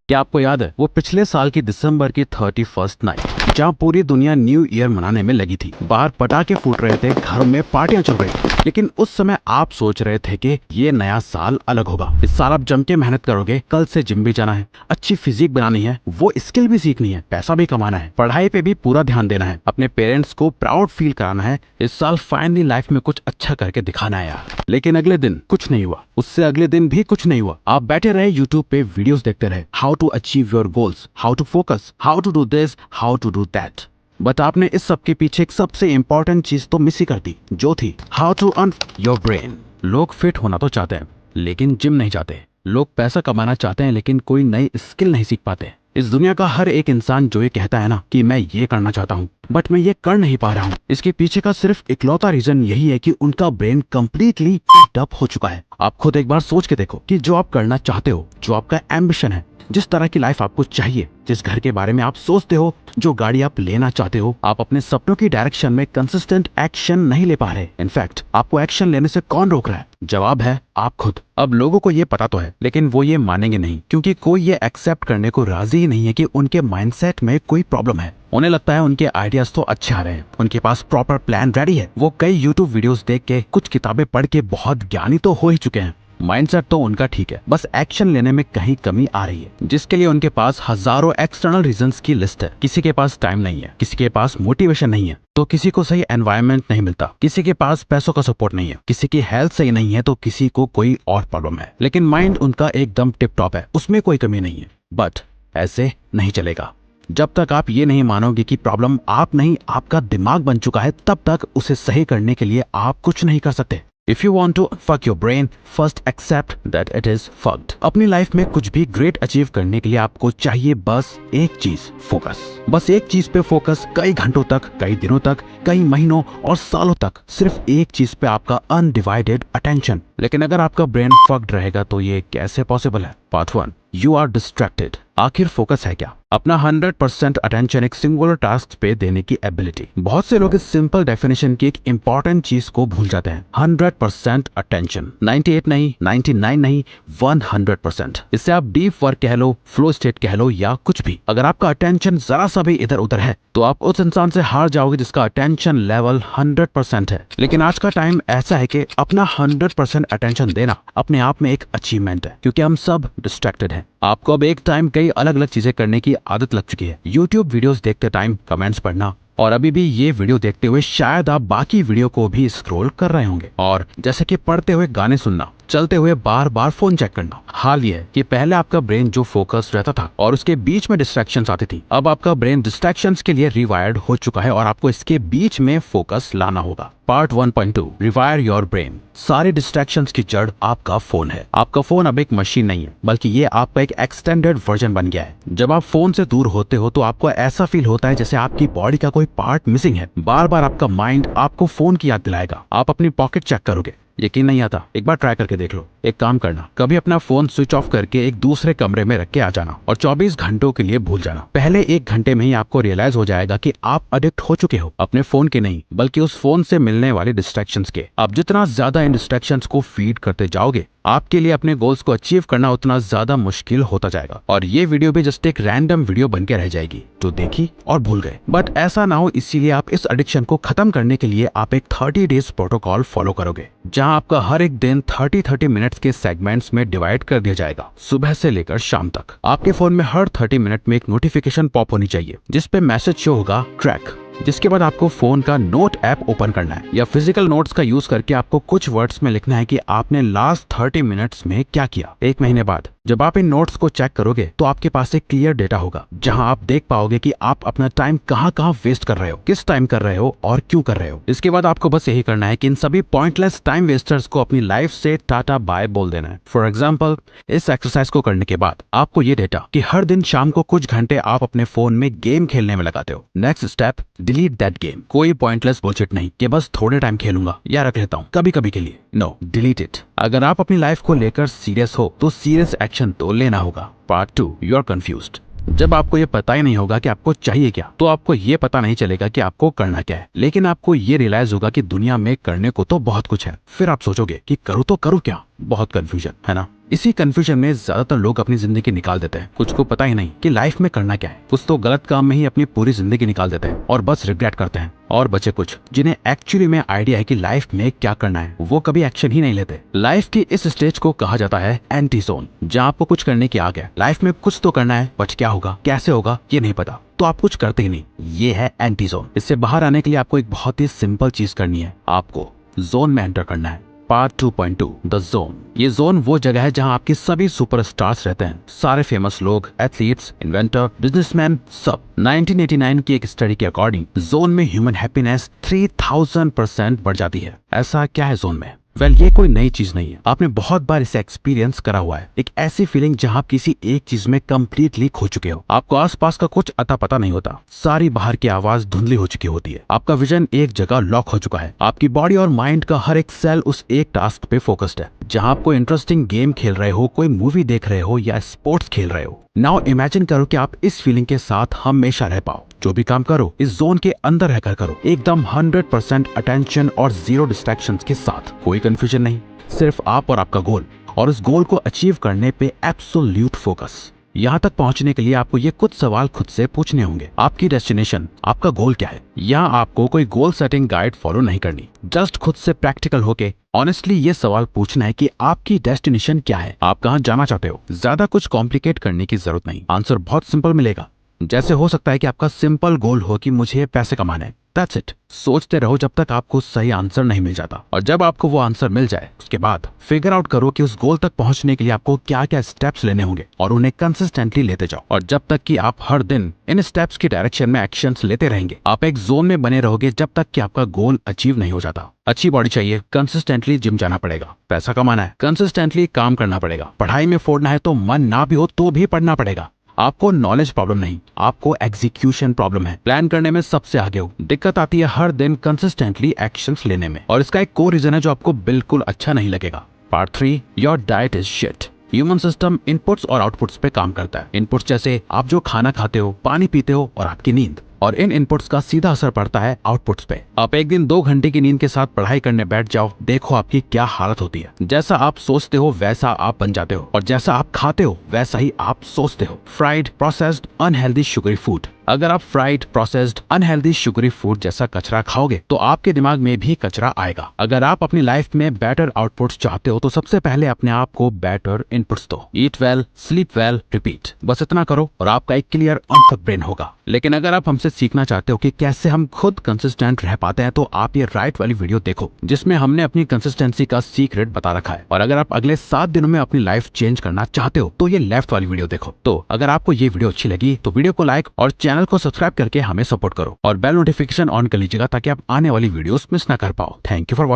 क्या आपको याद है वो पिछले साल की दिसंबर की 31st नाइट, जहाँ पूरी दुनिया न्यू ईयर मनाने में लगी थी। बाहर पटाखे फूट रहे थे, घरों में पार्टियां चल रही थी। लेकिन उस समय आप सोच रहे थे कि ये नया साल अलग होगा। इस साल आप जम के मेहनत करोगे, कल से जिम भी जाना है, अच्छी फिजिक बनानी है, वो स्किल भी सीखनी है, पैसा भी कमाना है, पढ़ाई पे भी पूरा ध्यान देना है, अपने पेरेंट्स को प्राउड फील कराना है। इस साल फाइनली लाइफ में कुछ अच्छा करके दिखाना है यार। लेकिन अगले दिन कुछ नहीं हुआ, उससे अगले दिन भी कुछ नहीं हुआ। आप बैठे रहे यूट्यूब पे वीडियोस देखते रहे, how to achieve your goals, how to focus, how to do this, how to do that. But आपने इस सब के पीछे एक सबसे इंपॉर्टेंट चीज तो मिस ही कर दी, जो थी how to earn your brain. लोग फिट होना तो चाहते हैं लेकिन जिम नहीं चाहते। लोग पैसा कमाना चाहते हैं लेकिन कोई नई स्किल नहीं सीख पाते। इस दुनिया का हर एक इंसान जो ये कहता है ना कि मैं ये करना चाहता हूँ बट मैं ये कर नहीं पा रहा हूँ, इसके पीछे का सिर्फ इकलौता रीजन यही है कि उनका ब्रेन कंप्लीटली अप हो चुका है। आप खुद एक बार सोच के देखो कि जो आप करना चाहते हो, जो आपका एम्बिशन है, जिस तरह की लाइफ आपको चाहिए, जिस घर के बारे में आप सोचते हो, जो गाड़ी आप लेना चाहते हो, आप अपने सपनों की डायरेक्शन में कंसिस्टेंट एक्शन नहीं ले पा रहे। इनफैक्ट आपको एक्शन लेने से कौन रोक रहा है? जवाब है आप खुद। अब लोगों को ये पता तो है लेकिन वो ये मानेंगे नहीं, क्योंकि कोई ये एक्सेप्ट करने को राजी ही नहीं है कि उनके माइंडसेट में कोई प्रॉब्लम है। उन्हें लगता है उनके आइडियाज तो अच्छे आ रहे हैं, उनके पास प्रॉपर प्लान रेडी है, वो कई यूट्यूब वीडियोस देख के, कुछ किताबें पढ़ के बहुत ज्ञानी तो हो ही चुके हैं। माइंडसेट तो उनका ठीक है, बस एक्शन लेने में कहीं कमी आ रही है, जिसके लिए उनके पास हजारों एक्सटर्नल रीजंस की लिस्ट है। किसी के पास टाइम नहीं है, किसी के पास मोटिवेशन नहीं है, तो किसी को सही एनवायरनमेंट नहीं मिलता, किसी के पास पैसों का सपोर्ट नहीं है, किसी की हेल्थ सही नहीं है, तो किसी को कोई और प्रॉब्लम है। लेकिन माइंड उनका एकदम टिप टॉप है, उसमें कोई कमी नहीं है। बट ऐसे नहीं चलेगा। जब तक आप ये नहीं मानोगे कि प्रॉब्लम आप नहीं, आपका दिमाग बन चुका है, तब तक उसे सही करने के लिए आप कुछ नहीं कर सकते। If you want to fuck your brain, first accept that it is fucked. अपनी लाइफ में कुछ भी ग्रेट अचीव करने के लिए आपको चाहिए बस एक चीज, फोकस। बस एक चीज पे फोकस, कई घंटों तक, कई दिनों तक, कई महीनों और सालों तक, सिर्फ एक चीज पे आपका अनडिवाइडेड अटेंशन। लेकिन अगर आपका ब्रेन फक्ड रहेगा तो ये कैसे पॉसिबल है? Part 1, you are distracted. आखिर फोकस है क्या? अपना 100% अटेंशन एक सिंगुलर टास्क पे देने की एबिलिटी। बहुत से लोग इस सिंपल डेफिनेशन की एक इंपॉर्टेंट चीज को भूल जाते हैं। 100% अटेंशन, 98 नहीं, 99 नहीं, 100%। इससे आप डीप वर्क कह लो, फ्लो स्टेट कह लो या कुछ भी। अगर आपका अटेंशन जरा सा भी इधर उधर है तो आप उस इंसान से हार जाओगे जिसका अटेंशन लेवल 100% है। लेकिन आज का टाइम ऐसा है कि अपना 100% अटेंशन देना अपने आप में एक अचीवमेंट है, क्योंकि हम सब डिस्ट्रैक्टेड हैं। आपको अब एक टाइम कई अलग अलग चीजें करने की आदत लग चुकी है। यूट्यूब वीडियोस देखते टाइम कमेंट्स पढ़ना, और अभी भी ये वीडियो देखते हुए शायद आप बाकी वीडियो को भी स्क्रॉल कर रहे होंगे, और जैसे कि पढ़ते हुए गाने सुनना, चलते हुए बार बार फोन चेक करना। हाल ये है कि पहले आपका ब्रेन जो फोकस रहता था और उसके बीच में डिस्ट्रैक्शंस आती थी, अब आपका ब्रेन डिस्ट्रैक्शंस के लिए रिवायर्ड हो चुका है और आपको इसके बीच में फोकस लाना होगा। Part 1.2, rewire your brain. सारे डिस्ट्रैक्शंस की जड़ आपका फोन है। आपका फोन अब एक मशीन नहीं है, बल्कि ये आपका एक एक्सटेंडेड वर्जन बन गया है। जब आप फोन से दूर होते हो तो आपको ऐसा फील होता है जैसे आपकी बॉडी का कोई पार्ट मिसिंग है। बार बार आपका माइंड आपको फोन की याद दिलाएगा। आप अपनी पॉकेट चेक करोगे, यकीन नहीं आता, एक बार ट्राई करके देख लो। एक काम करना, कभी अपना फोन स्विच ऑफ करके एक दूसरे कमरे में रख के आ जाना और 24 घंटों के लिए भूल जाना। पहले 1 घंटे में ही आपको रियलाइज हो जाएगा कि आप एडिक्ट हो चुके हो, अपने फोन के नहीं बल्कि उस फोन से मिलने वाले डिस्ट्रैक्शंस के। आप जितना ज्यादा इन डिस्ट्रैक्शंस को फीड करते जाओगे, आपके लिए अपने गोल्स को अचीव करना उतना ज्यादा मुश्किल होता जाएगा। और ये वीडियो भी जस्ट एक रैंडम वीडियो बन के रह जाएगी, तो देखी और भूल गए। बट ऐसा ना हो, इसीलिए आप इस एडिक्शन को खत्म करने के लिए आप एक 30 डेज प्रोटोकॉल फॉलो करोगे, जहां आपका हर एक दिन 30 मिनट्स के सेगमेंट्स में डिवाइड कर दिया जाएगा, सुबह से लेकर शाम तक। आपके फोन में हर 30 मिनट में एक नोटिफिकेशन पॉप होनी चाहिए जिसपे मैसेज शो होगा ट्रैक। जिसके बाद आपको फोन का नोट ऐप ओपन करना है या फिजिकल नोट्स का यूज करके आपको कुछ वर्ड्स में लिखना है कि आपने लास्ट 30 मिनट्स में क्या किया। 1 महीने बाद जब आप इन नोट्स को चेक करोगे तो आपके पास एक क्लियर डेटा होगा, जहां आप देख पाओगे कि आप अपना टाइम कहां कहां वेस्ट कर रहे हो, किस टाइम कर रहे हो और क्यों कर रहे हो। इसके बाद आपको बस यही करना है कि इन सभी पॉइंटलेस टाइम वेस्टर्स को अपनी लाइफ से टाटा बाय बोल देना है। फॉर एग्जाम्पल, इस एक्सरसाइज को करने के बाद आपको ये डेटा कि हर दिन शाम को कुछ घंटे आप अपने फोन में गेम खेलने में लगाते हो। Next step, delete that game. कोई पॉइंटलेस बुलशिट नहीं कि बस थोड़े टाइम खेलूंगा या रख लेता हूँ कभी कभी के लिए। No, delete it. अगर आप अपनी लाइफ को लेकर सीरियस हो तो सीरियस एक्शन तो लेना होगा। Part 2, you are confused. जब आपको ये पता ही नहीं होगा कि आपको चाहिए क्या, तो आपको ये पता नहीं चलेगा कि आपको करना क्या है। लेकिन आपको ये रियलाइज होगा कि दुनिया में करने को तो बहुत कुछ है। फिर आप सोचोगे कि करूँ तो करूँ क्या? बहुत कंफ्यूजन है ना। इसी कंफ्यूजन में ज्यादातर लोग अपनी जिंदगी निकाल देते हैं। कुछ को पता ही नहीं कि लाइफ में करना क्या है। कुछ तो गलत काम में ही अपनी पूरी जिंदगी निकाल देते हैं और बस रिग्रेट करते हैं। और बचे कुछ जिन्हें एक्चुअली में आइडिया है कि लाइफ में क्या करना है, वो कभी एक्शन ही नहीं लेते। लाइफ की इस स्टेज को कहा जाता है एंटी जोन, जहाँ आपको कुछ करने की आग है, लाइफ में कुछ तो करना है, बट क्या होगा कैसे होगा ये नहीं पता, तो आप कुछ करते ही नहीं। ये है एंटी जोन। इससे बाहर आने के लिए आपको एक बहुत ही सिंपल चीज करनी है, आपको जोन में एंटर करना है। Part 2.2 the zone. ये जोन वो जगह है जहां आपके सभी सुपरस्टार्स रहते हैं। सारे फेमस लोग, एथलीट्स, इन्वेंटर, बिजनेसमैन, सब। 1989 की एक स्टडी के अकॉर्डिंग जोन में ह्यूमन हैप्पीनेस 3000% बढ़ जाती है। ऐसा क्या है जोन में? ये कोई नई चीज नहीं है, आपने बहुत बार इसे एक्सपीरियंस करा हुआ है। एक ऐसी फीलिंग जहां आप किसी एक चीज में कंप्लीटली खो चुके हो। आपको आसपास का कुछ अता पता नहीं होता, सारी बाहर की आवाज धुंधली हो चुकी होती है, आपका विजन एक जगह लॉक हो चुका है, आपकी बॉडी और माइंड का हर एक सेल उस एक टास्क पे फोकस्ड है। जहां आप कोई इंटरेस्टिंग गेम खेल रहे हो, कोई मूवी देख रहे हो या स्पोर्ट्स खेल रहे हो। नाउ इमेजिन करो कि आप इस फीलिंग के साथ हमेशा रह पाओ। जो भी काम करो इस जोन के अंदर रहकर करो, एकदम 100% अटेंशन और 0 डिस्ट्रैक्शंस के साथ। कोई कंफ्यूजन नहीं, सिर्फ आप और आपका गोल, और उस गोल को अचीव करने पे एब्सोल्यूट फोकस। यहाँ तक पहुँचने के लिए आपको ये कुछ सवाल खुद से पूछने होंगे। आपकी डेस्टिनेशन, आपका गोल क्या है? यहाँ आपको कोई गोल सेटिंग गाइड फॉलो नहीं करनी, जस्ट खुद से प्रैक्टिकल होके ऑनेस्टली ये सवाल पूछना है कि आपकी डेस्टिनेशन क्या है, आप कहाँ जाना चाहते हो। ज्यादा कुछ कॉम्प्लिकेट करने की जरूरत नहीं, आंसर बहुत सिंपल मिलेगा। जैसे हो सकता है कि आपका सिंपल गोल हो कि मुझे पैसे कमाने हैं, दैट्स इट। सोचते रहो जब तक आपको सही आंसर नहीं मिल जाता, और जब आपको वो आंसर मिल जाए उसके बाद फिगर आउट करो कि उस गोल तक पहुंचने के लिए आपको क्या क्या स्टेप्स लेने होंगे, और उन्हें कंसिस्टेंटली लेते जाओ। और जब तक कि आप हर दिन इन स्टेप्स की डायरेक्शन में एक्शंस लेते रहेंगे, आप एक जोन में बने रहोगे जब तक कि आपका गोल अचीव नहीं हो जाता। अच्छी बॉडी चाहिए, कंसिस्टेंटली जिम जाना पड़ेगा। पैसा कमाना है, कंसिस्टेंटली काम करना पड़ेगा। पढ़ाई में फोड़ना है तो मन ना भी हो तो भी पढ़ना पड़ेगा। आपको नॉलेज प्रॉब्लम नहीं, आपको एग्जीक्यूशन प्रॉब्लम है। प्लान करने में सबसे आगे हो, दिक्कत आती है हर दिन कंसिस्टेंटली एक्शंस लेने में। और इसका एक कोर रीजन है जो आपको बिल्कुल अच्छा नहीं लगेगा। Part 3, your diet is shit. Human system inputs और आउटपुट्स पे काम करता है। इनपुट्स जैसे आप जो खाना खाते हो, पानी पीते हो और आपकी नींद, और इन इनपुट्स का सीधा असर पड़ता है आउटपुट्स पे। आप एक दिन 2 घंटे की नींद के साथ पढ़ाई करने बैठ जाओ, देखो आपकी क्या हालत होती है। जैसा आप सोचते हो वैसा आप बन जाते हो, और जैसा आप खाते हो वैसा ही आप सोचते हो। Fried, processed, unhealthy, sugary food. अगर आप fried, processed, unhealthy, sugary food जैसा कचरा खाओगे तो आपके दिमाग में भी कचरा आएगा। अगर आप अपनी लाइफ में बेटर आउटपुट्स चाहते हो तो सबसे पहले अपने आप को बेटर इनपुट्स दो। ईट वेल, स्लीप वेल, रिपीट। बस इतना करो और आपका एक क्लियर ऑन ब्रेन होगा। लेकिन अगर आप हमसे सीखना चाहते हो कि कैसे हम खुद कंसिस्टेंट रह पाते हैं, तो आप ये राइट वाली वीडियो देखो, जिसमें हमने अपनी कंसिस्टेंसी का सीक्रेट बता रखा है। और अगर आप अगले 7 दिनों में अपनी लाइफ चेंज करना चाहते हो तो ये लेफ्ट वाली वीडियो देखो। तो अगर आपको ये वीडियो अच्छी लगी तो वीडियो को लाइक और चैनल को सब्सक्राइब करके हमें सपोर्ट करो, और बेल नोटिफिकेशन ऑन कर लीजिएगा ताकि आप आने वाली वीडियोस मिस ना कर पाओ। Thank you for watching.